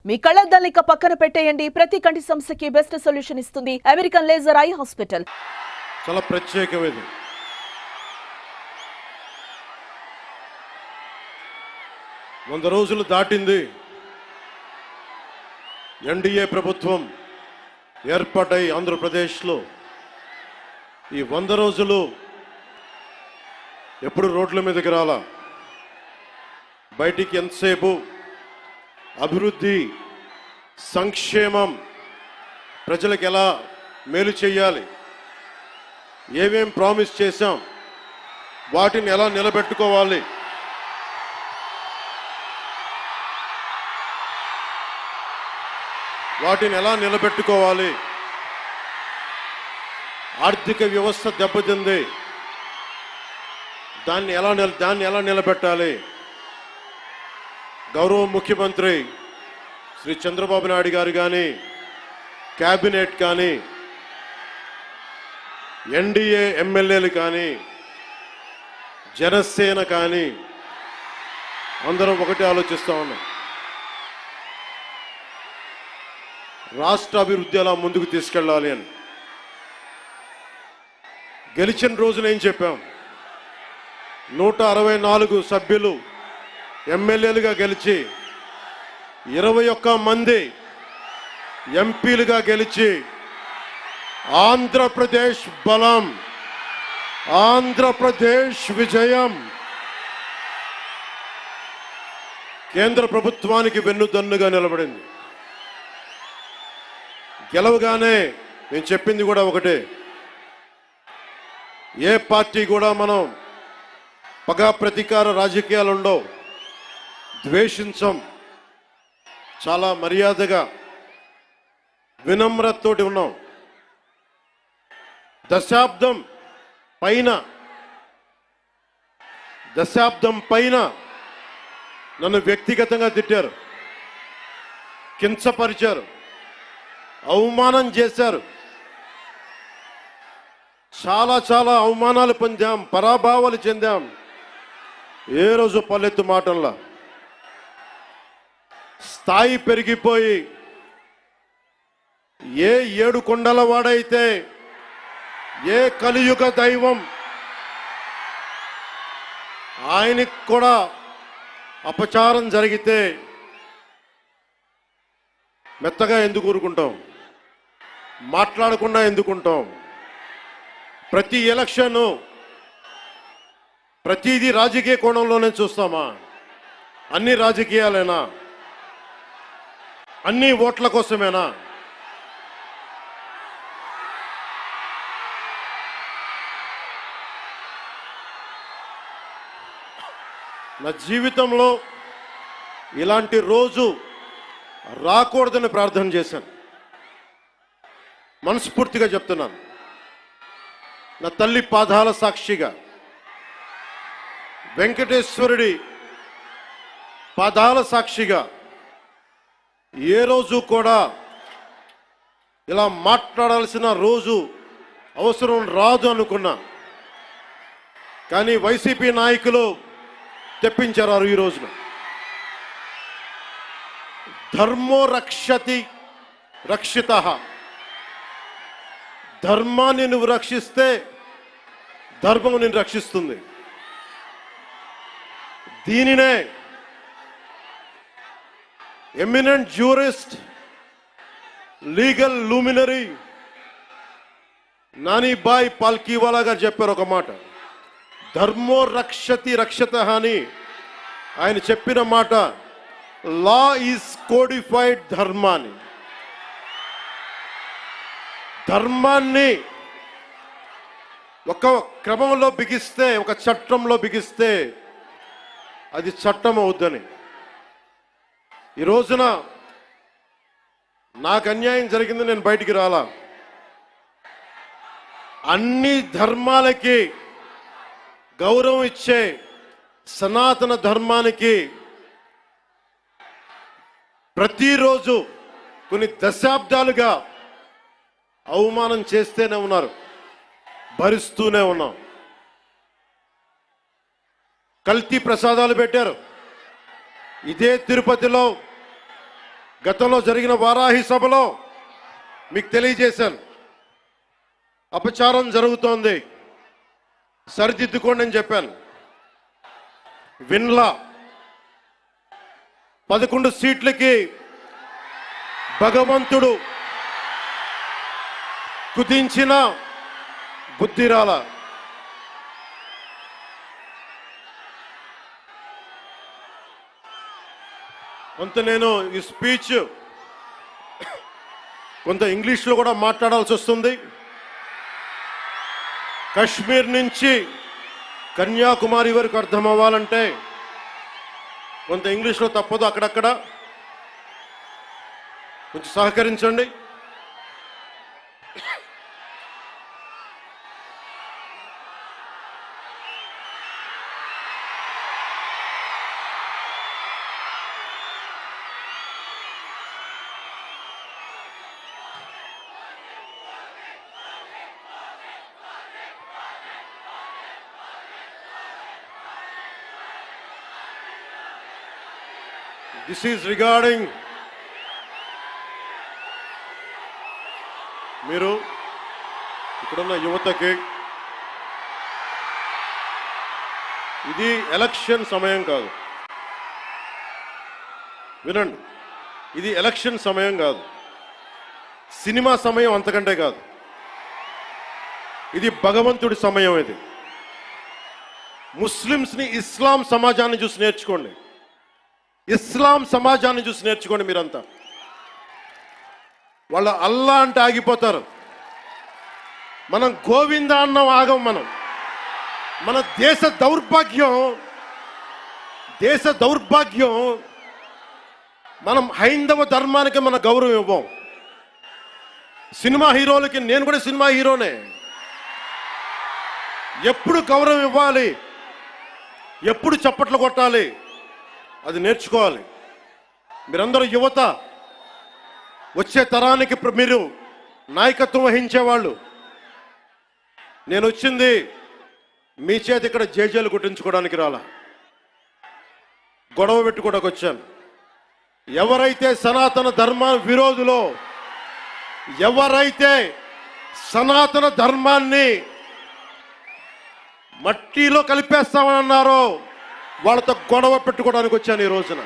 మీ కళ్ళద్దాలిక పక్కన పెట్టేయండి. ప్రతి కంటి సమస్యకి బెస్ట్ సొల్యూషన్ ఇస్తుంది అమెరికన్ లేజర్ ఐ హాస్పిటల్. చాలా ప్రత్యేకమైనది. 100 రోజులు దాటింది. ఎన్డీఏ ప్రభుత్వం ఏర్పాటై ఆంధ్రప్రదేశ్లో ఈ 100 రోజులు ఎప్పుడు రోడ్ల మీదకి రాలా. బయటికి ఎంతసేపు అభివృద్ధి, సంక్షేమం, ప్రజలకు ఎలా మేలు చేయాలి, ఏమేం ప్రామిస్ చేశాం, వాటిని ఎలా నిలబెట్టుకోవాలి, ఆర్థిక వ్యవస్థ దెబ్బతింది, దాన్ని ఎలా నిలబెట్టాలి. గౌరవ ముఖ్యమంత్రి శ్రీ చంద్రబాబు నాయుడు గారు కానీ, క్యాబినెట్ కానీ, ఎన్డీఏ ఎమ్మెల్యేలు కానీ, జనసేన కానీ అందరం ఒకటే ఆలోచిస్తూ ఉన్నాం. రాష్ట్ర అభివృద్ధి ఎలా ముందుకు తీసుకెళ్ళాలి అని. గెలిచిన రోజున ఏం చెప్పాం? 164 సభ్యులు ఎమ్మెల్యేలుగా గెలిచి 21 మంది ఎంపీలుగా గెలిచి ఆంధ్రప్రదేశ్ బలం, ఆంధ్రప్రదేశ్ విజయం, కేంద్ర ప్రభుత్వానికి వెన్నుదన్నుగా నిలబడింది. గెలవగానే నేను చెప్పింది కూడా ఒకటే, ఏ పార్టీ కూడా మనం పగా ప్రతీకార రాజకీయాలు ఉండవు, ద్వేషించం, చాలా మర్యాదగా వినమ్రతతోటి ఉన్నాం. దశాబ్దం పైన నన్ను వ్యక్తిగతంగా తిట్టారు, కించపరిచారు, అవమానం చేశారు. చాలా అవమానాలు పొందాం, పరాభావాలు చెందాం. ఏ రోజు పల్లెత్తు మాటల్లా స్థాయి పెరిగిపోయి, ఏ 7 కొండల వాడైతే, ఏ కలియుగ దైవం ఆయనకి కూడా అపచారం జరిగితే మెత్తగా ఎందుకు ఊరుకుంటాం? మాట్లాడకుండా ఎందుకుంటాం? ప్రతి ఎలక్షన్ ప్రతిదీ రాజకీయ కోణంలోనే చూస్తామా? అన్ని రాజకీయాలేనా? అన్ని ఓట్ల కోసమేనా? నా జీవితంలో ఇలాంటి రోజు రాకూడదని ప్రార్థన చేశాను. మనస్ఫూర్తిగా చెప్తున్నాను. నా తల్లి పాదాల సాక్షిగా, వెంకటేశ్వరుడి పాదాల సాక్షిగా ఏ రోజు కూడా ఇలా మాట్లాడాల్సిన రోజు, అవసరం రాదు అనుకున్నా. కానీ వైసీపీ నాయకులు తెప్పించారు ఈ రోజున. ధర్మో రక్షతి రక్షితః. ధర్మాన్ని నువ్వు రక్షిస్తే ధర్మం నిన్ను రక్షిస్తుంది. దీనినే eminent jurist, legal luminary Nanabhoy Palkhivala గారు చెప్పారు ఒక మాట. ధర్మో రక్షతి రక్షితః అని ఆయన చెప్పిన మాట. లా ఈజ్ కోడిఫైడ్ ధర్మాన్ని. ధర్మాన్ని ఒక క్రమంలో బిగిస్తే, ఒక చట్టంలో బిగిస్తే అది చట్టం అవుద్దని. ఈ రోజున నాకు అన్యాయం జరిగింది, నేను బయటికి రాలా. అన్ని ధర్మాలకి గౌరవం ఇచ్చే సనాతన ధర్మానికి ప్రతిరోజు కొన్ని దశాబ్దాలుగా అవమానం చేస్తూనే ఉన్నారు, భరిస్తూనే ఉన్నాం. కల్తీ ప్రసాదాలు పెట్టారు. ఇదే తిరుపతిలో గతంలో జరిగిన వారాహి సభలో మీకు తెలియజేశాను, అపచారం జరుగుతోంది, సరిదిద్దుకోండి అని చెప్పాను. విన్లా 11 సీట్లకి భగవంతుడు కుదించిన బుద్ధిరాల. కొంత నేను ఈ స్పీచ్ కొంత ఇంగ్లీష్లో కూడా మాట్లాడాల్సి వస్తుంది. కశ్మీర్ నుంచి కన్యాకుమారి వరకు అర్థం అవ్వాలంటే కొంత ఇంగ్లీష్లో తప్పదు, అక్కడక్కడ కొంచెం సహకరించండి. This is regarding మీరు ఇక్కడున్న యువతకి, ఇది ఎలక్షన్ సమయం కాదు. వినండి, ఇది ఎలక్షన్ సమయం కాదు, సినిమా సమయం అంతకంటే కాదు. ఇది భగవంతుడి సమయం. ఇది ముస్లిమ్స్ని, ఇస్లాం సమాజాన్ని చూసి నేర్చుకోండి. ఇస్లాం సమాజాన్ని చూసి నేర్చుకోండి. మీరంతా వాళ్ళ అల్లా అంటే ఆగిపోతారు, మనం గోవింద అన్నం ఆగం. మన దేశ దౌర్భాగ్యం మనం హైందవ ధర్మానికి మన గౌరవం ఇవ్వం. సినిమా హీరోలకి, నేను కూడా సినిమా హీరోనే, ఎప్పుడు గౌరవం ఇవ్వాలి, ఎప్పుడు చప్పట్లు కొట్టాలి, అది నేర్చుకోవాలి. మీరందరూ యువత, వచ్చే తరానికి మీరు నాయకత్వం వహించేవాళ్ళు. నేను వచ్చింది మీ చేతి ఇక్కడ జేజేలు కొట్టించుకోవడానికి రాలా, గొడవ పెట్టుకోవడానికి వచ్చాను. ఎవరైతే సనాతన ధర్మ విరోధులో, ఎవరైతే సనాతన ధర్మాన్ని మట్టిలో కలిపేస్తామని అన్నారో వాళ్ళతో గొడవ పెట్టుకోవడానికి వచ్చాను ఈ రోజున.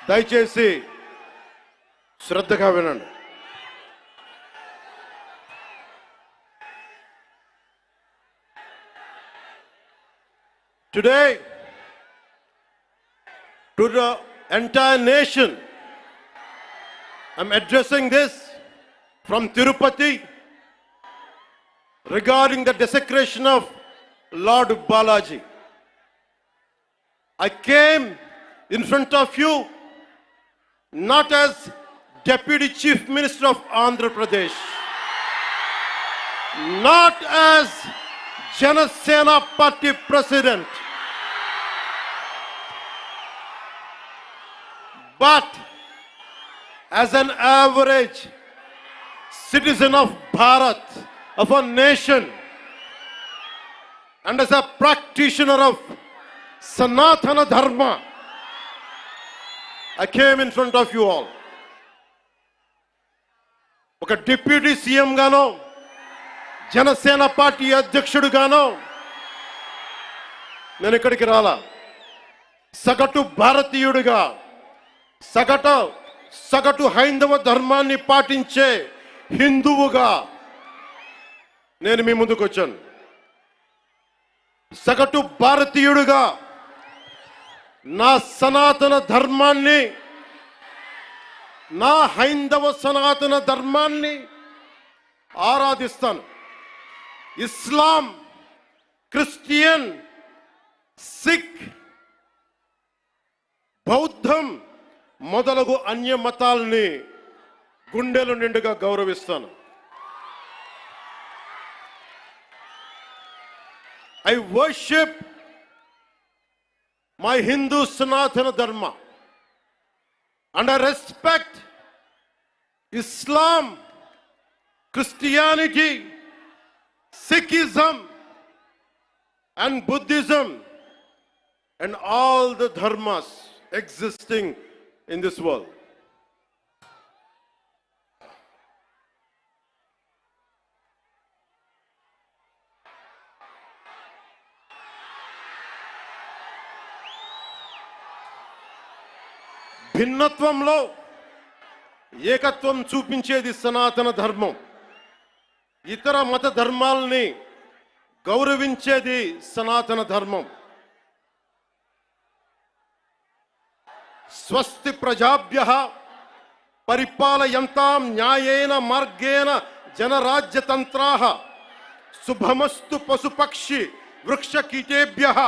దయచేసి శ్రద్ధగా వినండి. Today, to the entire nation, I'm addressing this from Tirupati regarding the desecration of Lord Balaji. I came in front of you not as Deputy Chief Minister of Andhra Pradesh, not as Janasena Party President, but as an average citizen of Bharat, of a nation, and as a practitioner of Sanatana Dharma. I came in front of you all. ఒక deputy CM గానో, Janasena party అధ్యక్షుడుగానో నేను ఇక్కడికి రాలా. సగటు భారతీయుడిగా, సగటు హైందవ ధర్మాన్ని పాటించే హిందువుగా నేను మీ ముందుకు వచ్చాను. సగటు భారతీయుడిగా నా సనాతన ధర్మాన్ని, నా హైందవ సనాతన ధర్మాన్ని ఆరాధిస్తాను. ఇస్లాం, క్రిస్టియన్, సిక్, బౌద్ధం మొదలగు అన్య మతాల్ని గుండెలు నిండుగా గౌరవిస్తాను. I worship my Hindu Sanatana Dharma and I respect Islam, Christianity, Sikhism and Buddhism and all the dharmas existing in this world. భిన్నత్వంలో ఏకత్వం చూపించేది సనాతన ధర్మం. ఇతర మత ధర్మాల్ని గౌరవించేది సనాతన ధర్మం. స్వస్తి ప్రజాభ్యః పరిపాలయంతాం న్యాయేన మార్గేణ జనరాజ్యతంత్రాః శుభమస్తు పశుపక్షి వృక్షకీటేభ్యః